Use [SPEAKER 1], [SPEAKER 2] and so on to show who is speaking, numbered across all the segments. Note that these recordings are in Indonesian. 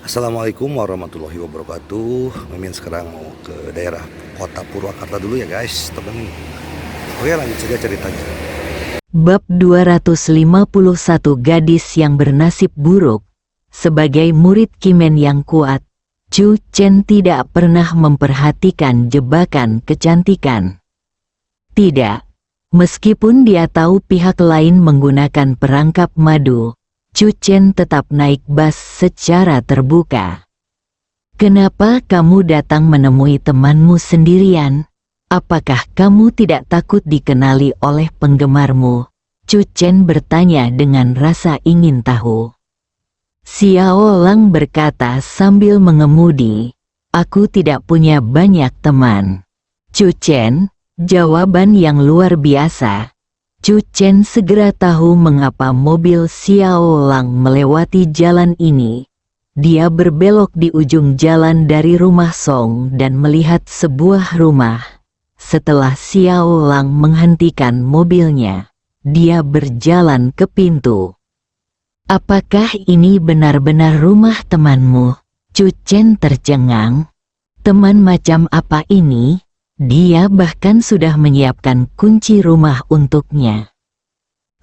[SPEAKER 1] Assalamualaikum warahmatullahi wabarakatuh. Mimin sekarang mau ke daerah kota Purwakarta dulu ya guys, temen. Oke, lanjut saja ceritanya.
[SPEAKER 2] Bab 251. Gadis yang bernasib buruk. Sebagai murid Kimen yang kuat, Chu Chen tidak pernah memperhatikan jebakan kecantikan. Tidak. Meskipun dia tahu pihak lain menggunakan perangkap madu, Chu Chen tetap naik bas secara terbuka. "Kenapa kamu datang menemui temanmu sendirian? Apakah kamu tidak takut dikenali oleh penggemarmu?" Chu Chen bertanya dengan rasa ingin tahu. Xiao Lang berkata sambil mengemudi, "Aku tidak punya banyak teman." "Chu Chen," jawaban yang luar biasa. Chu Chen segera tahu mengapa mobil Xiao Lang melewati jalan ini. Dia berbelok di ujung jalan dari rumah Song dan melihat sebuah rumah. Setelah Xiao Lang menghentikan mobilnya, dia berjalan ke pintu. "Apakah ini benar-benar rumah temanmu?" Chu Chen tercengang. Teman macam apa ini? Dia bahkan sudah menyiapkan kunci rumah untuknya.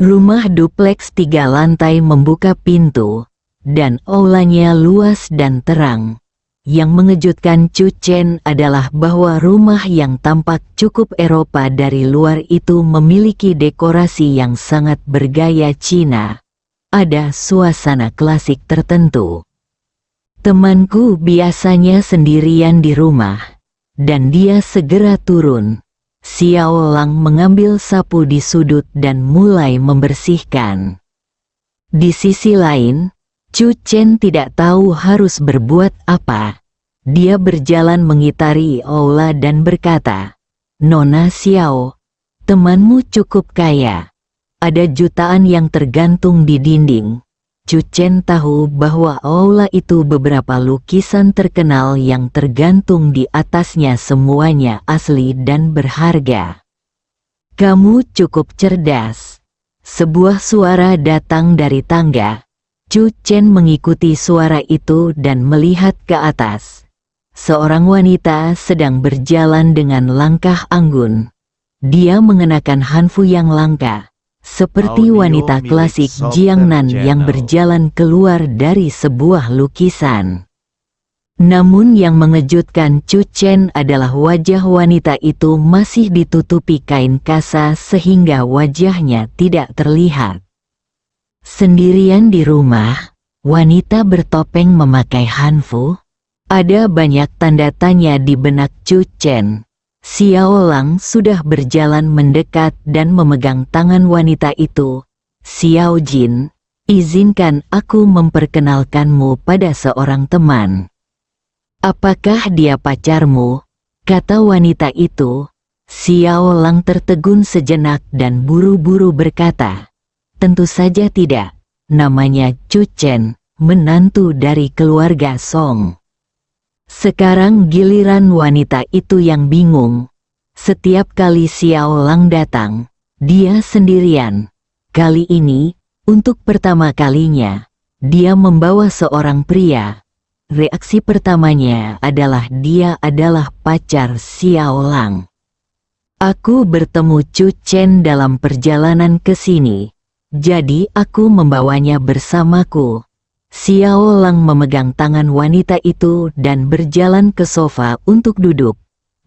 [SPEAKER 2] Rumah dupleks 3 lantai membuka pintu, dan aulanya luas dan terang. Yang mengejutkan Chu Chen adalah bahwa rumah yang tampak cukup Eropa dari luar itu memiliki dekorasi yang sangat bergaya Cina. Ada suasana klasik tertentu. "Temanku biasanya sendirian di rumah." Dan dia segera turun. Xiao Lang mengambil sapu di sudut dan mulai membersihkan. Di sisi lain, Chu Chen tidak tahu harus berbuat apa. Dia berjalan mengitari aula dan berkata, "Nona Xiao, temanmu cukup kaya. Ada jutaan yang tergantung di dinding." Chu Chen tahu bahwa aula itu beberapa lukisan terkenal yang tergantung di atasnya semuanya asli dan berharga. "Kamu cukup cerdas." Sebuah suara datang dari tangga. Chu Chen mengikuti suara itu dan melihat ke atas. Seorang wanita sedang berjalan dengan langkah anggun. Dia mengenakan hanfu yang langka, seperti wanita klasik Jiangnan yang berjalan keluar dari sebuah lukisan. Namun yang mengejutkan Chu Chen adalah wajah wanita itu masih ditutupi kain kasa sehingga wajahnya tidak terlihat. Sendirian di rumah, wanita bertopeng memakai hanfu. Ada banyak tanda tanya di benak Chu Chen. Xiao Lang sudah berjalan mendekat dan memegang tangan wanita itu. "Xiao Jin, izinkan aku memperkenalkanmu pada seorang teman." "Apakah dia pacarmu?" kata wanita itu. Xiao Lang tertegun sejenak dan buru-buru berkata, "Tentu saja tidak. Namanya Chu Chen, menantu dari keluarga Song." Sekarang giliran wanita itu yang bingung. Setiap kali Xiao Lang datang, dia sendirian. Kali ini, untuk pertama kalinya, dia membawa seorang pria. Reaksi pertamanya adalah dia adalah pacar Xiao Lang. "Aku bertemu Chu Chen dalam perjalanan ke sini, jadi aku membawanya bersamaku." Xiao Lang memegang tangan wanita itu dan berjalan ke sofa untuk duduk,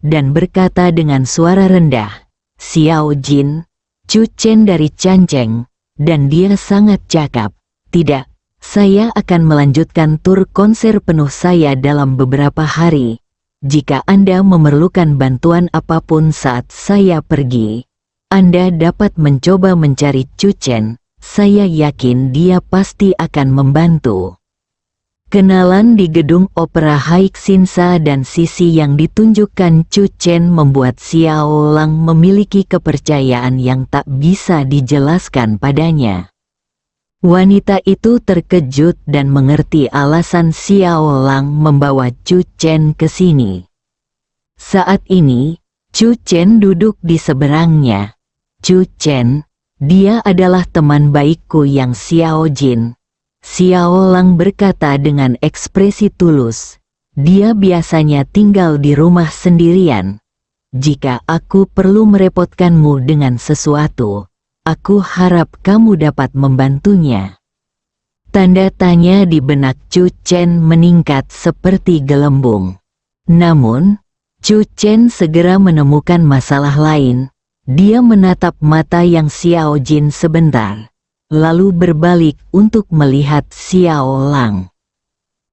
[SPEAKER 2] dan berkata dengan suara rendah, "Xiao Jin, Chu Chen dari Canceng, dan dia sangat cakap. Tidak, saya akan melanjutkan tur konser penuh saya dalam beberapa hari. Jika Anda memerlukan bantuan apapun saat saya pergi, Anda dapat mencoba mencari Chu Chen. Saya yakin dia pasti akan membantu." Kenalan di gedung opera Haixinsa dan sisi yang ditunjukkan Chu Chen membuat Xiao Lang memiliki kepercayaan yang tak bisa dijelaskan padanya. Wanita itu terkejut dan mengerti alasan Xiao Lang membawa Chu Chen ke sini. Saat ini, Chu Chen duduk di seberangnya. "Chu Chen, dia adalah teman baikku yang Xiao Jin. Xiao Lang berkata dengan ekspresi tulus. Dia biasanya tinggal di rumah sendirian. Jika aku perlu merepotkanmu dengan sesuatu, aku harap kamu dapat membantunya. Tanda tanya di benak Chu Chen meningkat seperti gelembung. Namun, Chu Chen segera menemukan masalah lain. Dia menatap mata yang Xiao Jin sebentar, lalu berbalik untuk melihat Xiao Lang.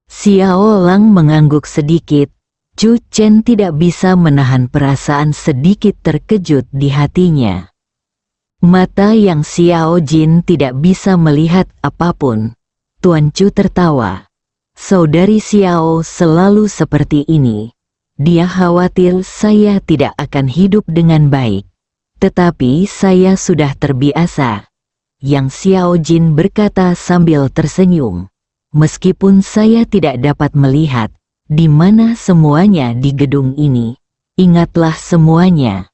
[SPEAKER 2] Xiao Lang mengangguk sedikit. Chu Chen tidak bisa menahan perasaan sedikit terkejut di hatinya. Mata yang Xiao Jin tidak bisa melihat apapun. Tuan Chu tertawa. Saudari Xiao selalu seperti ini. Dia khawatir saya tidak akan hidup dengan baik. Tetapi saya sudah terbiasa. Yang Xiao Jin berkata sambil tersenyum. Meskipun saya tidak dapat melihat di mana semuanya di gedung ini, ingatlah semuanya.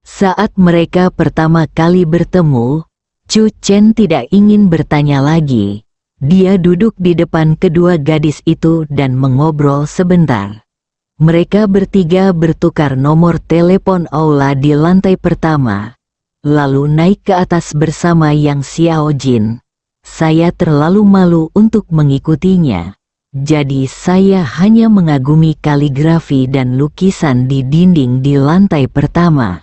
[SPEAKER 2] Saat mereka pertama kali bertemu, Chu Chen tidak ingin bertanya lagi. Dia duduk di depan kedua gadis itu dan mengobrol sebentar. Mereka bertiga bertukar nomor telepon aula di lantai pertama, lalu naik ke atas bersama Yang Xiao Jin. Saya terlalu malu untuk mengikutinya, jadi saya hanya mengagumi kaligrafi dan lukisan di dinding di lantai pertama.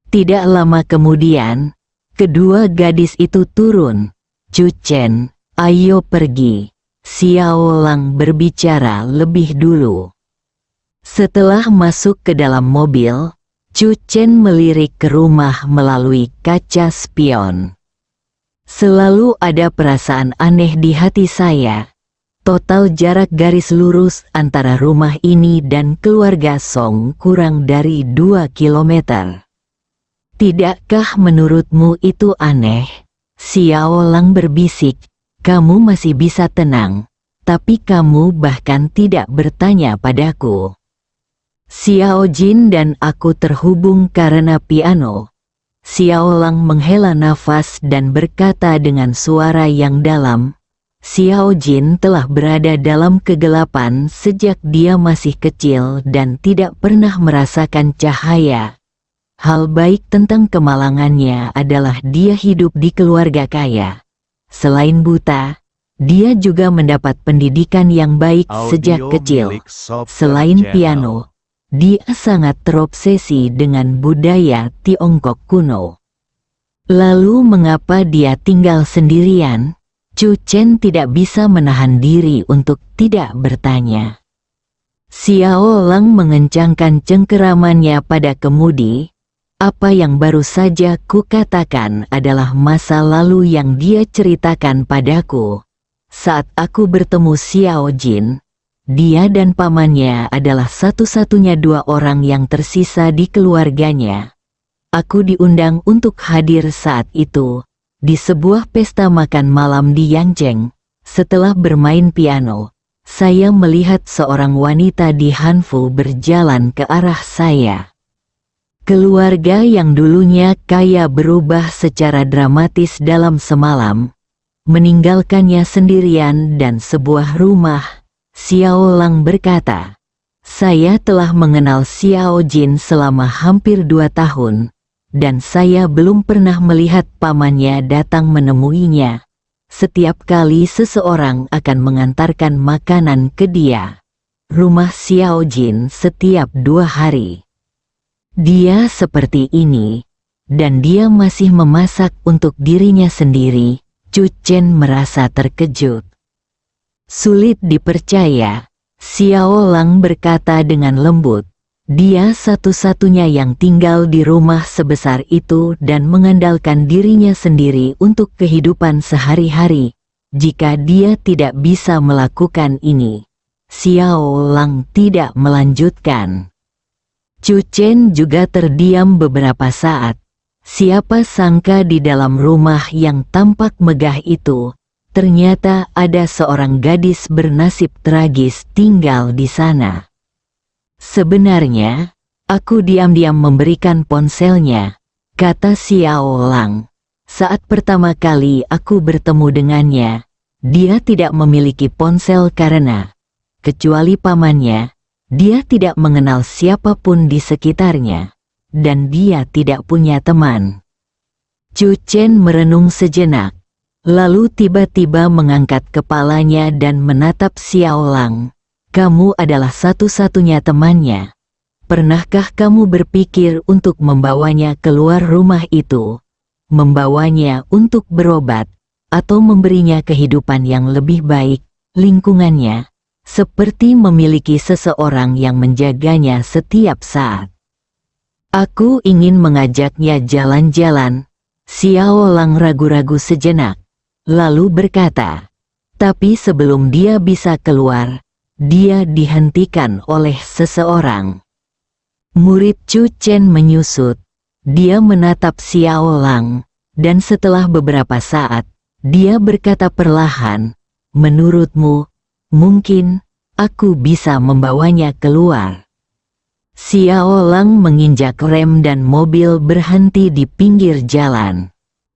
[SPEAKER 2] Tidak lama kemudian, kedua gadis itu turun. Chu Chen, ayo pergi. Xiao Lang berbicara lebih dulu. Setelah masuk ke dalam mobil, Chu Chen melirik ke rumah melalui kaca spion. Selalu ada perasaan aneh di hati saya. Total jarak garis lurus antara rumah ini dan keluarga Song kurang dari 2 kilometer. Tidakkah menurutmu itu aneh? Xiao Lang berbisik, kamu masih bisa tenang, tapi kamu bahkan tidak bertanya padaku. Xiao Jin dan aku terhubung karena piano. Xiao Lang menghela nafas dan berkata dengan suara yang dalam, Xiao Jin telah berada dalam kegelapan sejak dia masih kecil dan tidak pernah merasakan cahaya. Hal baik tentang kemalangannya adalah dia hidup di keluarga kaya. Selain buta, dia juga mendapat pendidikan yang baik sejak kecil. Selain piano, dia sangat terobsesi dengan budaya Tiongkok kuno. Lalu mengapa dia tinggal sendirian? Chu Chen tidak bisa menahan diri untuk tidak bertanya. Xiao Lang mengencangkan cengkeramannya pada kemudi. Apa yang baru saja kukatakan adalah masa lalu yang dia ceritakan padaku. Saat aku bertemu Xiao Jin, dia dan pamannya adalah satu-satunya 2 orang yang tersisa di keluarganya. Aku diundang untuk hadir saat itu, di sebuah pesta makan malam di Yangzheng. Setelah bermain piano, saya melihat seorang wanita di Hanfu berjalan ke arah saya. Keluarga yang dulunya kaya berubah secara dramatis dalam semalam, meninggalkannya sendirian dan sebuah rumah. Xiao Lang berkata, saya telah mengenal Xiao Jin selama hampir 2 tahun, dan saya belum pernah melihat pamannya datang menemuinya. Setiap kali seseorang akan mengantarkan makanan ke dia, rumah Xiao Jin setiap 2 hari. Dia seperti ini, dan dia masih memasak untuk dirinya sendiri. Chu Chen merasa terkejut. Sulit dipercaya, Xiao Lang berkata dengan lembut. Dia satu-satunya yang tinggal di rumah sebesar itu dan mengandalkan dirinya sendiri untuk kehidupan sehari-hari. Jika dia tidak bisa melakukan ini, Xiao Lang tidak melanjutkan. Chu Chen juga terdiam beberapa saat. Siapa sangka di dalam rumah yang tampak megah itu, ternyata ada seorang gadis bernasib tragis tinggal di sana. Sebenarnya, aku diam-diam memberikan ponselnya, kata Xiao Lang. Saat pertama kali aku bertemu dengannya, dia tidak memiliki ponsel karena, kecuali pamannya, dia tidak mengenal siapapun di sekitarnya, dan dia tidak punya teman. Chu Chen merenung sejenak, lalu tiba-tiba mengangkat kepalanya dan menatap Xiao Lang. Kamu adalah satu-satunya temannya. Pernahkah kamu berpikir untuk membawanya keluar rumah itu? Membawanya untuk berobat, atau memberinya kehidupan yang lebih baik, lingkungannya, seperti memiliki seseorang yang menjaganya setiap saat. Aku ingin mengajaknya jalan-jalan. Xiao Lang ragu-ragu sejenak, lalu berkata, tapi sebelum dia bisa keluar, dia dihentikan oleh seseorang. Murid Chu Chen menyusut. Dia menatap Xiao Lang, dan setelah beberapa saat, dia berkata perlahan, menurutmu, mungkin, aku bisa membawanya keluar. Xiao Lang menginjak rem dan mobil berhenti di pinggir jalan.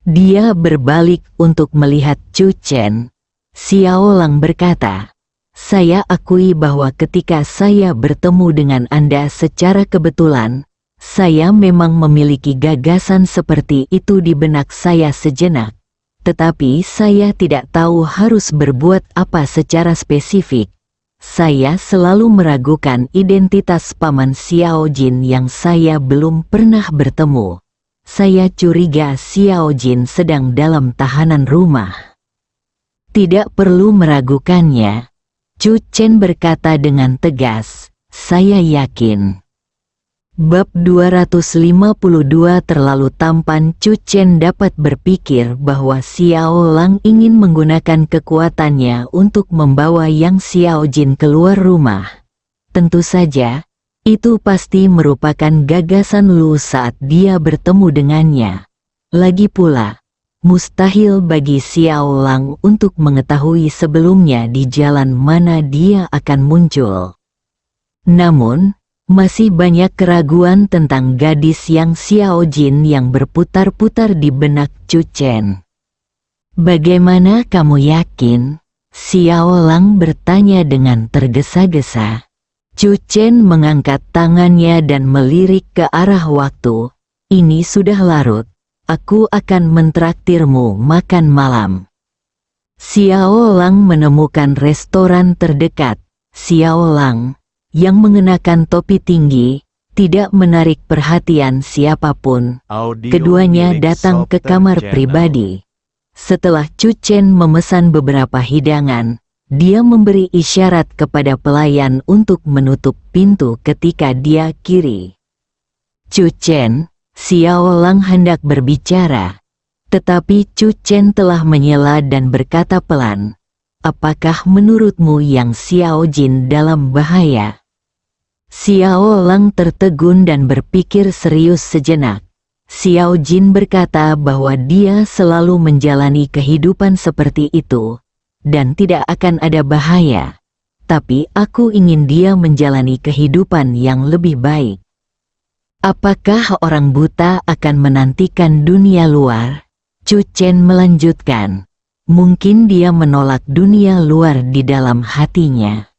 [SPEAKER 2] Dia berbalik untuk melihat Chu Chen. Xiao Lang berkata, saya akui bahwa ketika saya bertemu dengan Anda secara kebetulan, saya memang memiliki gagasan seperti itu di benak saya sejenak. Tetapi saya tidak tahu harus berbuat apa secara spesifik. Saya selalu meragukan identitas Paman Xiao Jin yang saya belum pernah bertemu. Saya curiga Xiao Jin sedang dalam tahanan rumah. Tidak perlu meragukannya. Chu Chen berkata dengan tegas, saya yakin. Bab 252 terlalu tampan. Chu Chen dapat berpikir bahwa Xiao Lang ingin menggunakan kekuatannya untuk membawa Yang Xiao Jin keluar rumah. Tentu saja, itu pasti merupakan gagasan Lu saat dia bertemu dengannya. Lagi pula, mustahil bagi Xiao Lang untuk mengetahui sebelumnya di jalan mana dia akan muncul. Namun, masih banyak keraguan tentang gadis Yang Xiao Jin yang berputar-putar di benak Chu Chen. Bagaimana kamu yakin? Xiao Lang bertanya dengan tergesa-gesa. Chu Chen mengangkat tangannya dan melirik ke arah waktu. Ini sudah larut. Aku akan mentraktirmu makan malam. Xiao Lang menemukan restoran terdekat. Xiao Lang, yang mengenakan topi tinggi, tidak menarik perhatian siapapun. Keduanya datang ke kamar pribadi. Setelah Chu Chen memesan beberapa hidangan, dia memberi isyarat kepada pelayan untuk menutup pintu ketika dia kiri. Chu Chen, Xiao Lang hendak berbicara, tetapi Chu Chen telah menyela dan berkata pelan, apakah menurutmu Yang Xiao Jin dalam bahaya? Xiao Lang tertegun dan berpikir serius sejenak. Xiao Jin berkata bahwa dia selalu menjalani kehidupan seperti itu, dan tidak akan ada bahaya. Tapi aku ingin dia menjalani kehidupan yang lebih baik. Apakah orang buta akan menantikan dunia luar? Chu Chen melanjutkan. Mungkin dia menolak dunia luar di dalam hatinya.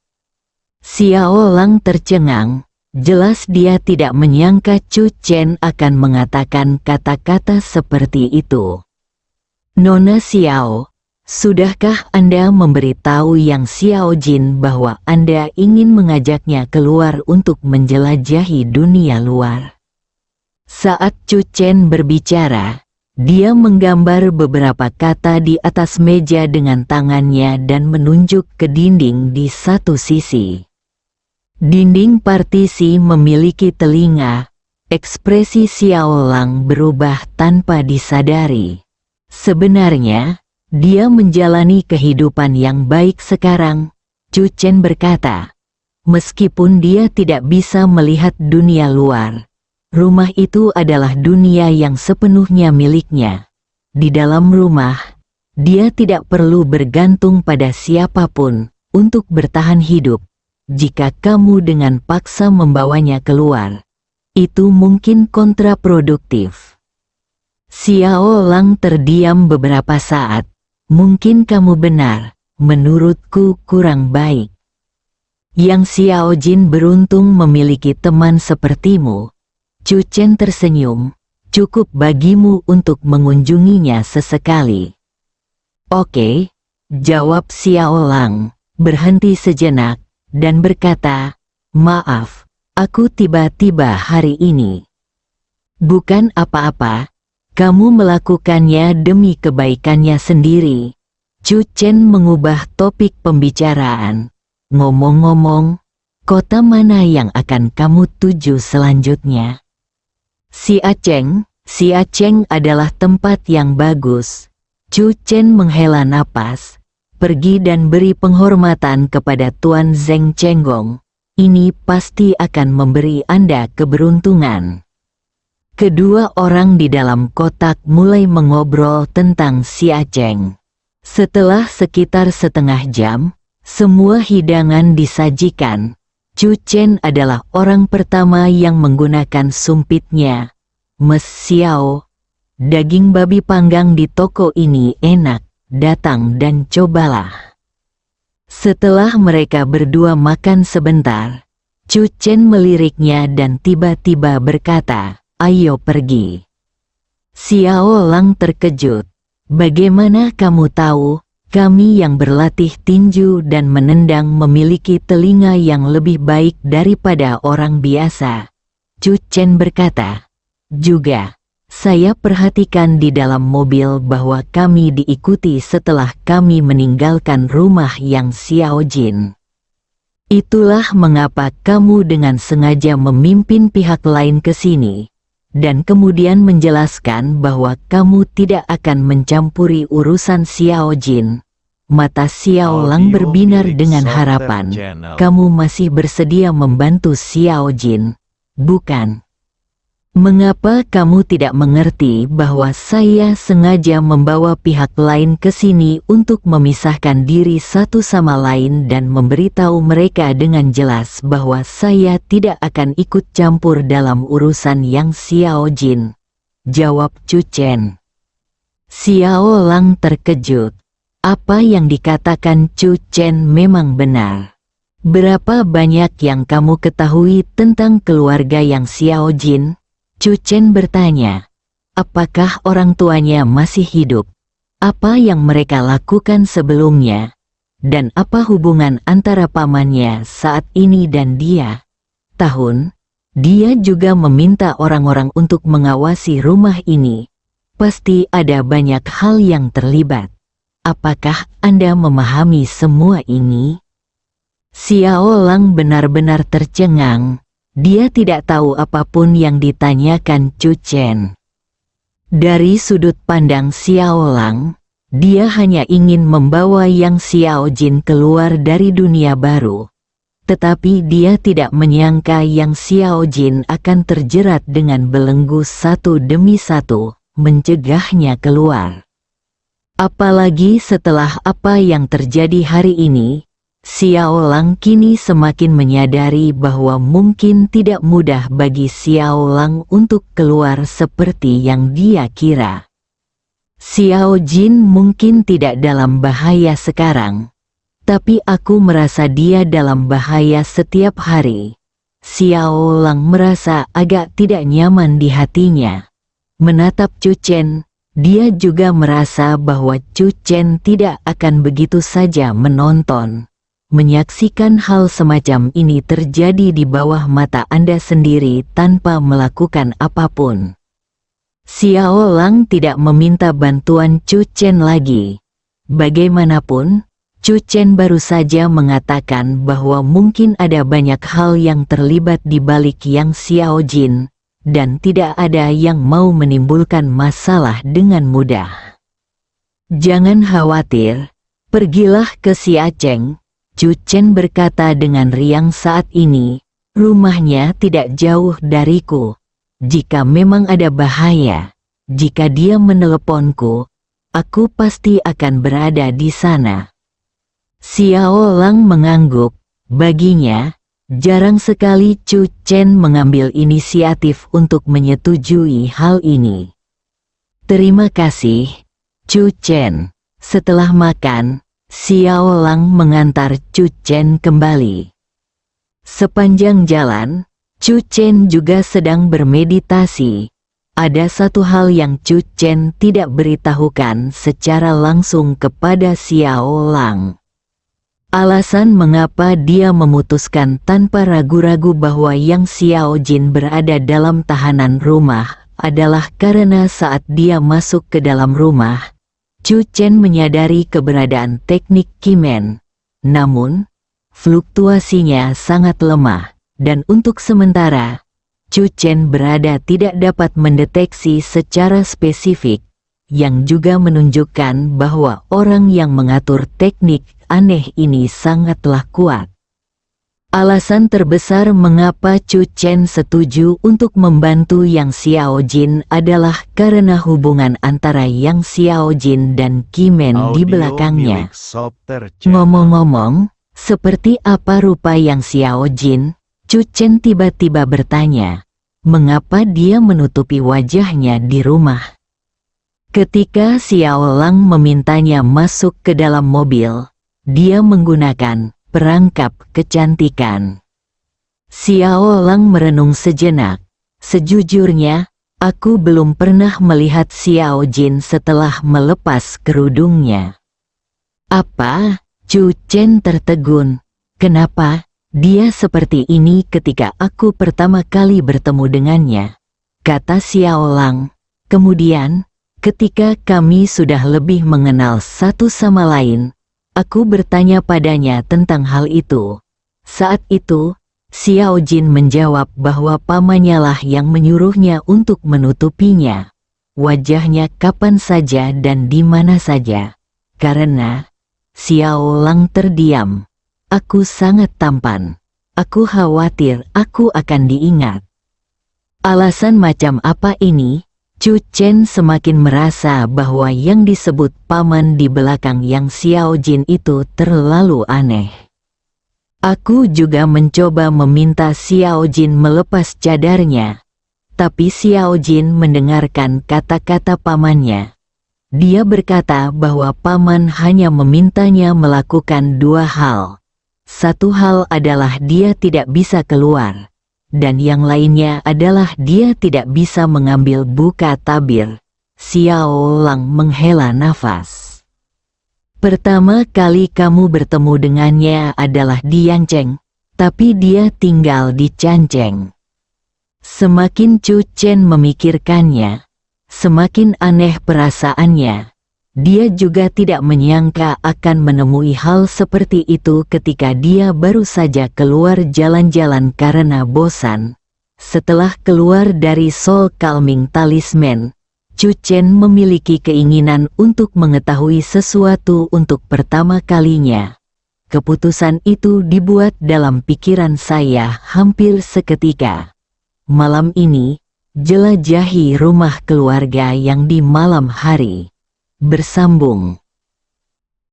[SPEAKER 2] Xiao Lang tercengang. Jelas dia tidak menyangka Chu Chen akan mengatakan kata-kata seperti itu. Nona Xiao, sudahkah Anda memberitahu Yang Xiao Jin bahwa Anda ingin mengajaknya keluar untuk menjelajahi dunia luar? Saat Chu Chen berbicara, dia menggambar beberapa kata di atas meja dengan tangannya dan menunjuk ke dinding di satu sisi. Dinding partisi memiliki telinga. Ekspresi Xiao Lang berubah tanpa disadari. Sebenarnya, dia menjalani kehidupan yang baik sekarang, Chu Chen berkata. Meskipun dia tidak bisa melihat dunia luar, rumah itu adalah dunia yang sepenuhnya miliknya. Di dalam rumah, dia tidak perlu bergantung pada siapapun untuk bertahan hidup. Jika kamu dengan paksa membawanya keluar, itu mungkin kontraproduktif. Xiao Lang terdiam beberapa saat. Mungkin kamu benar, menurutku kurang baik. Yang Xiao Jin beruntung memiliki teman sepertimu. Chu Chen tersenyum, cukup bagimu untuk mengunjunginya sesekali. Oke, jawab Xiao Lang, berhenti sejenak, dan berkata, maaf, aku tiba-tiba hari ini. Bukan apa-apa, kamu melakukannya demi kebaikannya sendiri. Chu Chen mengubah topik pembicaraan. Ngomong-ngomong, kota mana yang akan kamu tuju selanjutnya? Xiacheng adalah tempat yang bagus. Chu Chen menghela napas, pergi dan beri penghormatan kepada Tuan Zheng Chenggong. Ini pasti akan memberi Anda keberuntungan. Kedua orang di dalam kotak mulai mengobrol tentang Xiacheng. Setelah sekitar setengah jam, semua hidangan disajikan. Chu Chen adalah orang pertama yang menggunakan sumpitnya. Mes Xiao, daging babi panggang di toko ini enak, datang dan cobalah. Setelah mereka berdua makan sebentar, Chu Chen meliriknya dan tiba-tiba berkata, ayo pergi. Xiao Lang terkejut. Bagaimana kamu tahu? Kami yang berlatih tinju dan menendang memiliki telinga yang lebih baik daripada orang biasa. Chu Chen berkata. Juga, saya perhatikan di dalam mobil bahwa kami diikuti setelah kami meninggalkan rumah yang Xiao Jin. Itulah mengapa kamu dengan sengaja memimpin pihak lain ke sini. Dan kemudian menjelaskan bahwa kamu tidak akan mencampuri urusan Xiao Jin. Mata Xiao Lang berbinar dengan harapan. Kamu masih bersedia membantu Xiao Jin, bukan? Mengapa kamu tidak mengerti bahwa saya sengaja membawa pihak lain ke sini untuk memisahkan diri satu sama lain dan memberitahu mereka dengan jelas bahwa saya tidak akan ikut campur dalam urusan yang Xiao Jin? Jawab Chu Chen. Xiao Lang terkejut. Apa yang dikatakan Chu Chen memang benar. Berapa banyak yang kamu ketahui tentang keluarga yang Xiao Jin? Chu Chen bertanya. Apakah orang tuanya masih hidup? Apa yang mereka lakukan sebelumnya? Dan apa hubungan antara pamannya saat ini dan dia? Dia juga meminta orang-orang untuk mengawasi rumah ini. Pasti ada banyak hal yang terlibat. Apakah Anda memahami semua ini? Xiao Lang benar-benar tercengang. Dia tidak tahu apapun yang ditanyakan Chu Chen. Dari sudut pandang Xiao Lang, dia hanya ingin membawa Yang Xiao Jin keluar dari dunia baru. Tetapi dia tidak menyangka Yang Xiao Jin akan terjerat dengan belenggu satu demi satu, mencegahnya keluar. Apalagi setelah apa yang terjadi hari ini, Xiao Lang kini semakin menyadari bahwa mungkin tidak mudah bagi Xiao Lang untuk keluar seperti yang dia kira. Xiao Jin mungkin tidak dalam bahaya sekarang, tapi aku merasa dia dalam bahaya setiap hari. Xiao Lang merasa agak tidak nyaman di hatinya. Menatap Chu Chen, dia juga merasa bahwa Chu Chen tidak akan begitu saja menonton. Menyaksikan hal semacam ini terjadi di bawah mata Anda sendiri tanpa melakukan apapun. Xiao Lang tidak meminta bantuan Chu Chen lagi. Bagaimanapun, Chu Chen baru saja mengatakan bahwa mungkin ada banyak hal yang terlibat di balik Yang Xiao Jin, dan tidak ada yang mau menimbulkan masalah dengan mudah. Jangan khawatir, pergilah ke Xiacheng, Chu Chen berkata dengan riang saat ini, rumahnya tidak jauh dariku. Jika memang ada bahaya, jika dia meneleponku, aku pasti akan berada di sana. Xiao Lang mengangguk, baginya, jarang sekali Chu Chen mengambil inisiatif untuk menyetujui hal ini. Terima kasih, Chu Chen. Setelah makan, Xiao Lang mengantar Chu Chen kembali. Sepanjang jalan, Chu Chen juga sedang bermeditasi. Ada satu hal yang Chu Chen tidak beritahukan secara langsung kepada Xiao Lang. Alasan mengapa dia memutuskan tanpa ragu-ragu bahwa Yang Xiao Jin berada dalam tahanan rumah adalah karena saat dia masuk ke dalam rumah, Chu Chen menyadari keberadaan teknik Kimen. Namun, fluktuasinya sangat lemah, dan untuk sementara, Chu Chen berada tidak dapat mendeteksi secara spesifik, yang juga menunjukkan bahwa orang yang mengatur teknik aneh ini sangatlah kuat. Alasan terbesar mengapa Chu Chen setuju untuk membantu Yang Xiao Jin adalah karena hubungan antara Yang Xiao Jin dan Kimen di belakangnya. Ngomong-ngomong, seperti apa rupa Yang Xiao Jin? Chu Chen tiba-tiba bertanya, mengapa dia menutupi wajahnya di rumah? Ketika Xiao Lang memintanya masuk ke dalam mobil, dia menggunakan perangkap kecantikan. Xiao Lang merenung sejenak. Sejujurnya, aku belum pernah melihat Xiao Jin setelah melepas kerudungnya. Apa? Chu Chen tertegun. Kenapa? Dia seperti ini ketika aku pertama kali bertemu dengannya, kata Xiao Lang. Kemudian, ketika kami sudah lebih mengenal satu sama lain, aku bertanya padanya tentang hal itu. Saat itu, Xiao Jin menjawab bahwa pamannya lah yang menyuruhnya untuk menutupinya wajahnya kapan saja dan di mana saja. Karena Xiao Lang terdiam. Aku sangat tampan. Aku khawatir aku akan diingat. Alasan macam apa ini? Chu Chen semakin merasa bahwa yang disebut paman di belakang Yang Xiao Jin itu terlalu aneh. Aku juga mencoba meminta Xiao Jin melepas cadarnya, tapi Xiao Jin mendengarkan kata-kata pamannya. Dia berkata bahwa paman hanya memintanya melakukan dua hal. Satu hal adalah dia tidak bisa keluar, dan yang lainnya adalah dia tidak bisa mengambil buka tabir. Xiao Lang menghela nafas. Pertama kali kamu bertemu dengannya adalah di Yancheng, tapi dia tinggal di Canceng. Semakin Chu Chen memikirkannya, semakin aneh perasaannya. Dia juga tidak menyangka akan menemui hal seperti itu ketika dia baru saja keluar jalan-jalan karena bosan. Setelah keluar dari Soul Calming Talisman, Chu Chen memiliki keinginan untuk mengetahui sesuatu untuk pertama kalinya. Keputusan itu dibuat dalam pikiran saya hampir seketika. Malam ini, jelajahi rumah keluarga yang di malam hari. Bersambung.